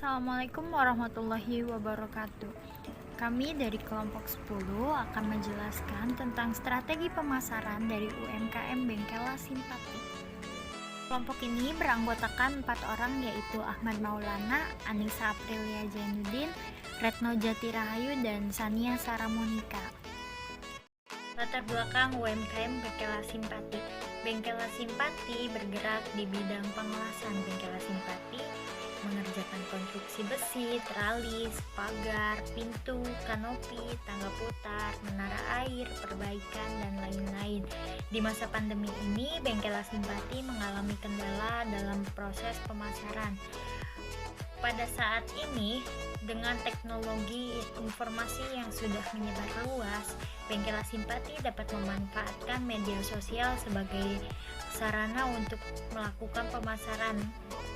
Assalamualaikum warahmatullahi wabarakatuh. Kami dari kelompok 10 akan menjelaskan tentang strategi pemasaran dari UMKM Bengkela Simpati. Kelompok ini beranggotakan 4 orang, yaitu Ahmad Maulana, Anissa Aprilia Jainuddin, Retno Jati Rahayu, dan Sania Saramonika. Latar belakang UMKM Bengkela Simpati. Bengkela Simpati bergerak di bidang pengelasan. Bengkela Simpati mengerjakan konstruksi besi, teralis, pagar, pintu, kanopi, tangga putar, menara air, perbaikan, dan lain-lain. Di masa pandemi ini, Bengkela Simpati mengalami kendala dalam proses pemasaran. Pada saat ini, dengan teknologi informasi yang sudah menyebar luas, Bengkela Simpati dapat memanfaatkan media sosial sebagai sarana untuk melakukan pemasaran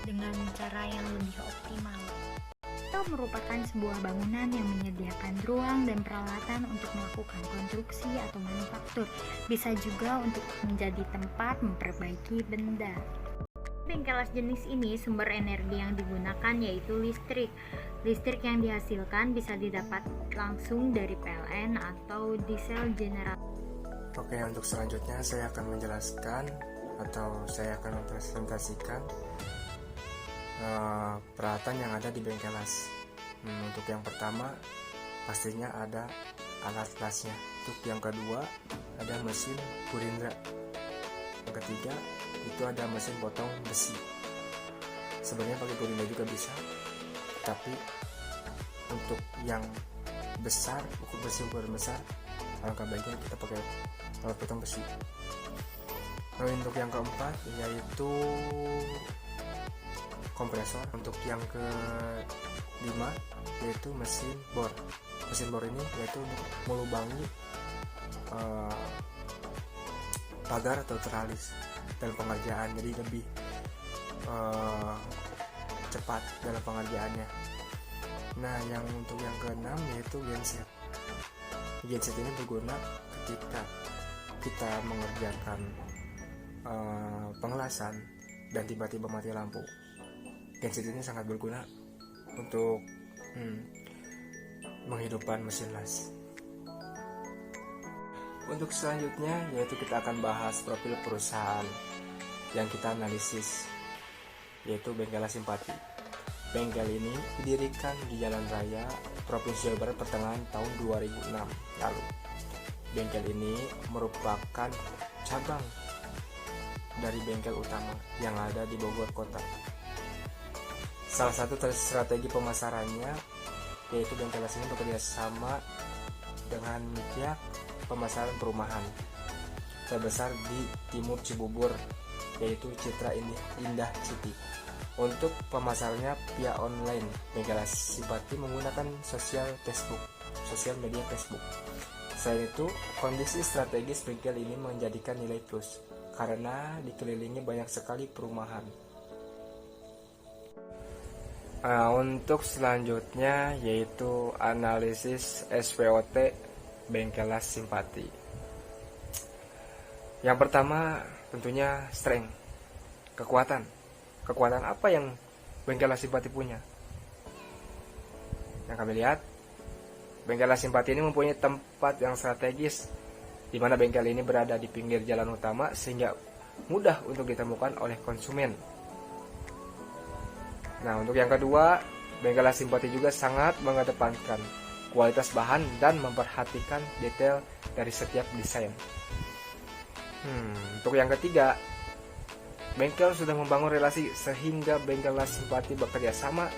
dengan cara yang lebih optimal. Itu merupakan sebuah bangunan yang menyediakan ruang dan peralatan untuk melakukan konstruksi atau manufaktur. Bisa juga untuk menjadi tempat memperbaiki benda. Bengkela jenis ini sumber energi yang digunakan yaitu listrik. Listrik yang dihasilkan bisa didapat langsung dari PLN atau diesel generator. Oke, untuk selanjutnya saya akan menjelaskan atau saya akan mempresentasikan peralatan yang ada di Bengkelas. Untuk yang pertama pastinya ada alat lasnya. Untuk yang kedua ada mesin Burindra. Yang ketiga itu ada mesin potong besi. Sebenarnya pakai Burindra juga bisa, tapi untuk yang besar, ukuran besar, alangkah baiknya kita pakai alat potong besi. Lalu untuk yang keempat yaitu kompresor. Untuk yang kelima yaitu mesin bor. Mesin bor ini yaitu untuk melubangi pagar atau teralis dalam pengerjaan, jadi lebih cepat dalam pengerjaannya. Nah, yang untuk yang keenam yaitu genset. Genset ini berguna ketika kita mengerjakan pengelasan dan tiba-tiba mati lampu. Genset ini sangat berguna untuk menghidupkan mesin las. Untuk selanjutnya yaitu kita akan bahas profil perusahaan yang kita analisis, yaitu Bengkela Simpati. Bengkel ini didirikan di Jalan Raya Provinsi Jawa Barat pertengahan tahun 2006 lalu. Bengkel ini merupakan cabang dari bengkel utama yang ada di Bogor Kota. Salah satu strategi pemasarannya yaitu Bengkelas ini bekerja sama dengan pihak pemasaran perumahan terbesar di timur Cibubur, yaitu Citra Indah City. Untuk pemasarannya via online, Bengkela Simpati menggunakan sosial media Facebook. Selain itu, kondisi strategis bengkel ini menjadikan nilai plus karena dikelilingi banyak sekali perumahan. Untuk selanjutnya yaitu analisis SWOT Bengkela Simpati. Yang pertama tentunya strength, kekuatan. Kekuatan apa yang Bengkela Simpati punya? Yang kami lihat, Bengkela Simpati ini mempunyai tempat yang strategis di mana bengkel ini berada di pinggir jalan utama sehingga mudah untuk ditemukan oleh konsumen. Nah, untuk yang kedua, Bengkela Simpati juga sangat mengedepankan kualitas bahan dan memperhatikan detail dari setiap desain. Untuk yang ketiga, bengkel sudah membangun relasi sehingga Bengkela Simpati bekerja sama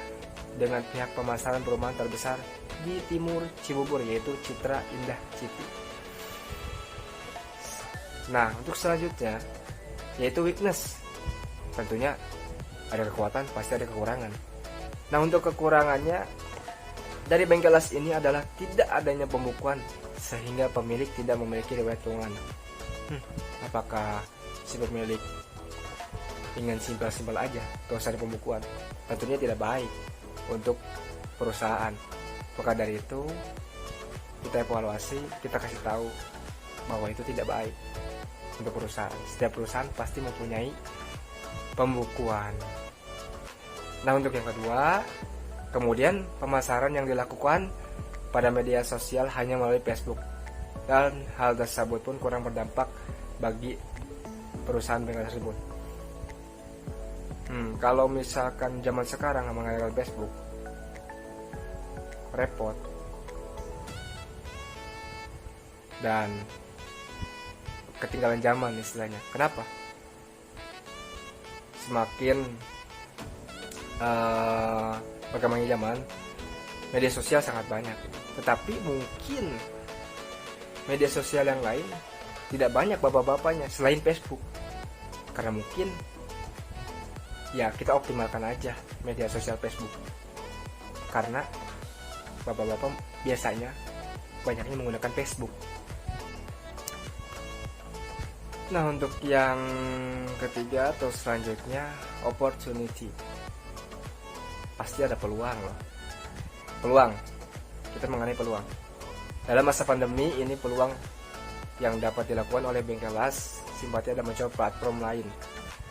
dengan pihak pemasaran perumahan terbesar di timur Cibubur, yaitu Citra Indah City. Nah, untuk selanjutnya yaitu weakness. Tentunya ada kekuatan, pasti ada kekurangan. Nah, untuk kekurangannya dari Bengkelas ini adalah tidak adanya pembukuan sehingga pemilik tidak memiliki riwayat keuangan. Apakah si pemilik ingin simpel-simpel aja, gak usah ada pembukuan? Tentunya tidak baik untuk perusahaan. Maka dari itu kita evaluasi, kita kasih tahu bahwa itu tidak baik untuk perusahaan. Setiap perusahaan pasti mempunyai pembukuan. Nah, untuk yang kedua Kemudian pemasaran yang dilakukan pada media sosial hanya melalui Facebook, dan hal tersebut pun kurang berdampak bagi perusahaan bengkel tersebut. Kalau misalkan zaman sekarang menggunakan Facebook, repot dan ketinggalan zaman istilahnya. Kenapa? Semakin berkembangnya zaman, media sosial sangat banyak, tetapi mungkin media sosial yang lain tidak banyak bapak-bapaknya selain Facebook, karena mungkin ya kita optimalkan aja media sosial Facebook, karena bapak-bapak biasanya banyaknya menggunakan Facebook. Nah, untuk yang ketiga atau selanjutnya, opportunity. Pasti ada peluang loh. Peluang. Kita mengenai peluang. Dalam masa pandemi ini, peluang yang dapat dilakukan oleh Bengkel Las Simpati ada mencoba platform lain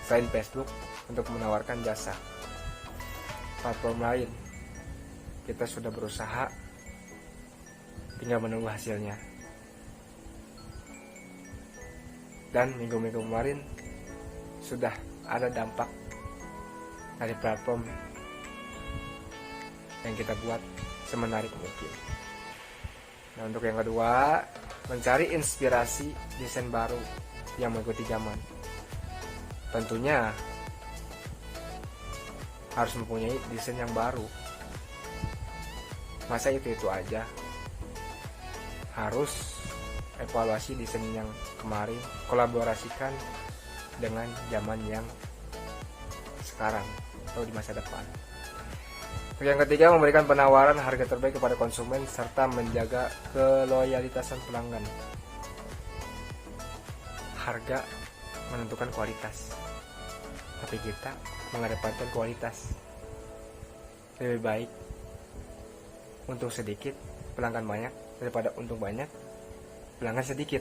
selain Facebook untuk menawarkan jasa. Platform lain. Kita sudah berusaha, tinggal menunggu hasilnya. Dan minggu-minggu kemarin sudah ada dampak dari platform yang kita buat semenarik mungkin. Nah, untuk yang kedua, mencari inspirasi desain baru yang mengikuti zaman. Tentunya harus mempunyai desain yang baru. Masa itu aja? Harus evaluasi desain yang kemarin, kolaborasikan dengan zaman yang sekarang atau di masa depan. Yang ketiga, memberikan penawaran harga terbaik kepada konsumen serta menjaga keloyalitasan pelanggan. Harga menentukan kualitas, tapi kita mengedepankan kualitas. Lebih baik untung sedikit, pelanggan banyak, daripada untung banyak, pelanggan sedikit.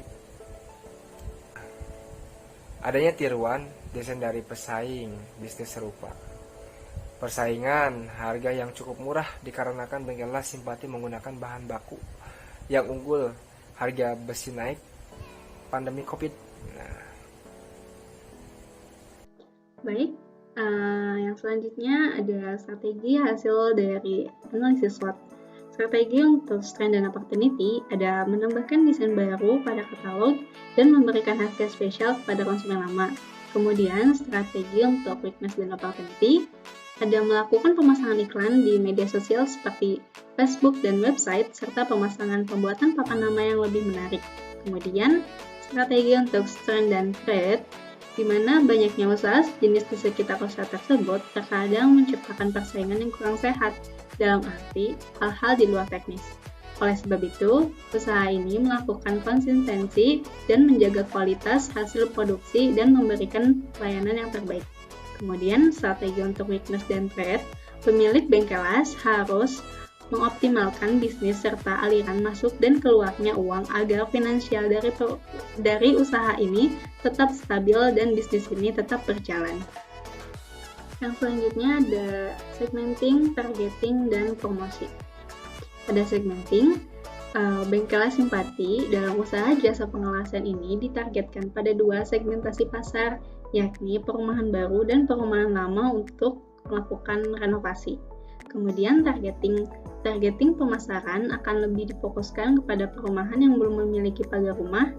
Adanya tiruan desain dari pesaing bisnis serupa. Persaingan harga yang cukup murah dikarenakan Bengkel Las Simpati menggunakan bahan baku yang unggul. Harga besi naik pandemi Covid. Baik, yang selanjutnya ada strategi hasil dari analisis SWOT. Strategi untuk strength dan opportunity ada menambahkan desain baru pada katalog dan memberikan harga spesial kepada konsumen lama. Kemudian strategi untuk weakness dan opportunity ada melakukan pemasangan iklan di media sosial seperti Facebook dan website serta pemasangan pembuatan papan nama yang lebih menarik. Kemudian strategi untuk strength dan threat, di mana banyaknya usaha jenis di sekitar usaha tersebut terkadang menciptakan persaingan yang kurang sehat, dalam arti hal-hal di luar teknis. Oleh sebab itu, usaha ini melakukan konsistensi dan menjaga kualitas hasil produksi dan memberikan pelayanan yang terbaik. Kemudian, strategi untuk weakness dan threat, pemilik Bengkel Las harus mengoptimalkan bisnis serta aliran masuk dan keluarnya uang agar finansial dari usaha ini tetap stabil dan bisnis ini tetap berjalan. Yang selanjutnya ada segmenting, targeting, dan promosi. Pada segmenting, Bengkel Las Simpati dalam usaha jasa pengelasan ini ditargetkan pada dua segmentasi pasar, yakni perumahan baru dan perumahan lama untuk melakukan renovasi. Kemudian targeting pemasaran akan lebih difokuskan kepada perumahan yang belum memiliki pagar rumah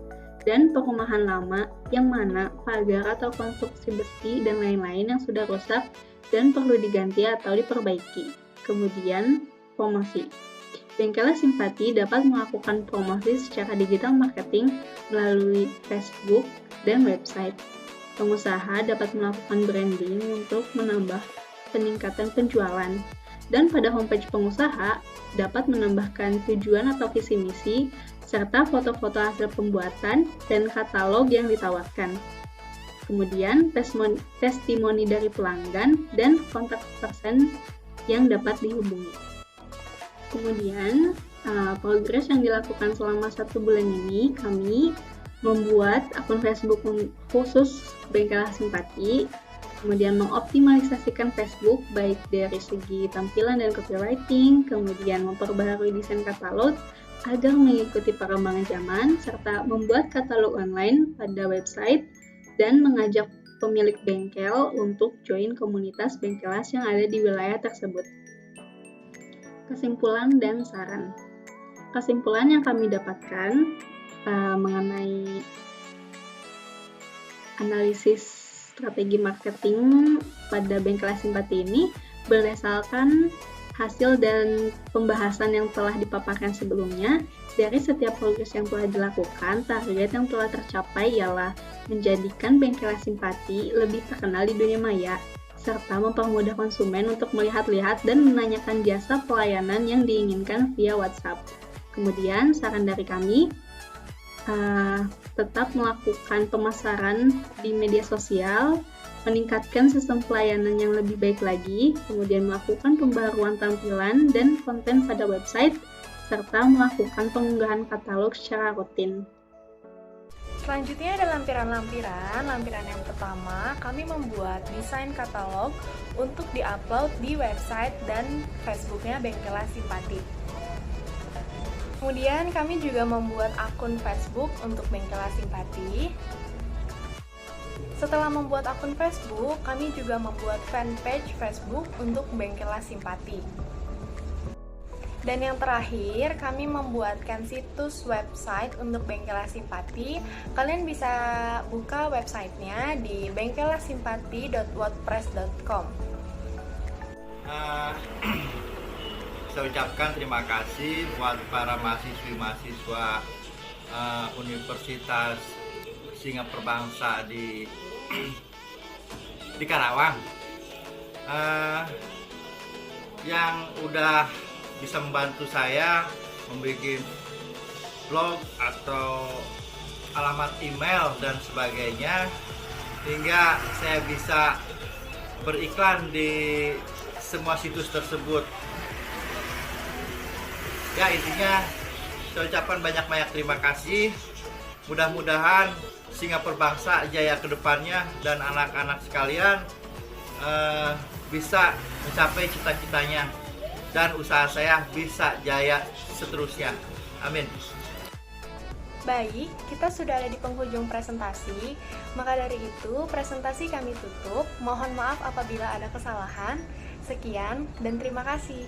dan perumahan lama yang mana pagar atau konstruksi besi dan lain-lain yang sudah rusak dan perlu diganti atau diperbaiki. Kemudian promosi. Bengkel Las Simpati dapat melakukan promosi secara digital marketing melalui Facebook dan website. Pengusaha dapat melakukan branding untuk menambah peningkatan penjualan. Dan pada homepage pengusaha dapat menambahkan tujuan atau visi misi serta foto-foto hasil pembuatan dan katalog yang ditawarkan. Kemudian testimoni dari pelanggan dan kontak person yang dapat dihubungi. Kemudian progres yang dilakukan selama 1 bulan ini, kami membuat akun Facebook khusus Bengkel Las Simpati kemudian mengoptimalisasikan Facebook baik dari segi tampilan dan copywriting, kemudian memperbaharui desain katalog agar mengikuti perkembangan zaman, serta membuat katalog online pada website dan mengajak pemilik bengkel untuk join komunitas bengkelas yang ada di wilayah tersebut. Kesimpulan dan saran. Kesimpulan yang kami dapatkan mengenai analisis strategi marketing pada Bengkelas Simpati ini berdasarkan hasil dan pembahasan yang telah dipaparkan sebelumnya. Dari setiap progres yang telah dilakukan, target yang telah tercapai ialah menjadikan Bengkelas Simpati lebih terkenal di dunia maya, serta mempermudah konsumen untuk melihat-lihat dan menanyakan jasa pelayanan yang diinginkan via WhatsApp. Kemudian, saran dari kami, tetap melakukan pemasaran di media sosial, meningkatkan sistem pelayanan yang lebih baik lagi, kemudian melakukan pembaruan tampilan dan konten pada website, serta melakukan pengunggahan katalog secara rutin. Selanjutnya ada lampiran-lampiran. Lampiran yang pertama, kami membuat desain katalog untuk diupload di website dan Facebooknya Bengkelas Simpati. Kemudian kami juga membuat akun Facebook untuk Bengkelas Simpati. Setelah membuat akun Facebook, kami juga membuat fanpage Facebook untuk Bengkelas Simpati. Dan yang terakhir, kami membuatkan situs website untuk Bengkelas Simpati. Kalian bisa buka websitenya di bengkelasimpati.wordpress.com. Saya ucapkan terima kasih buat para mahasiswa Universitas Singapura Bangsa di Karawang yang udah bisa membantu saya membuat blog atau alamat email dan sebagainya, hingga saya bisa beriklan di semua situs tersebut. Ya, intinya saya ucapkan banyak-banyak terima kasih. Mudah-mudahan Singapura Bangsa jaya ke depannya dan anak-anak sekalian bisa mencapai cita-citanya dan usaha saya bisa jaya seterusnya. Amin. Baik, kita sudah ada di penghujung presentasi. Maka dari itu, presentasi kami tutup. Mohon maaf apabila ada kesalahan. Sekian dan terima kasih.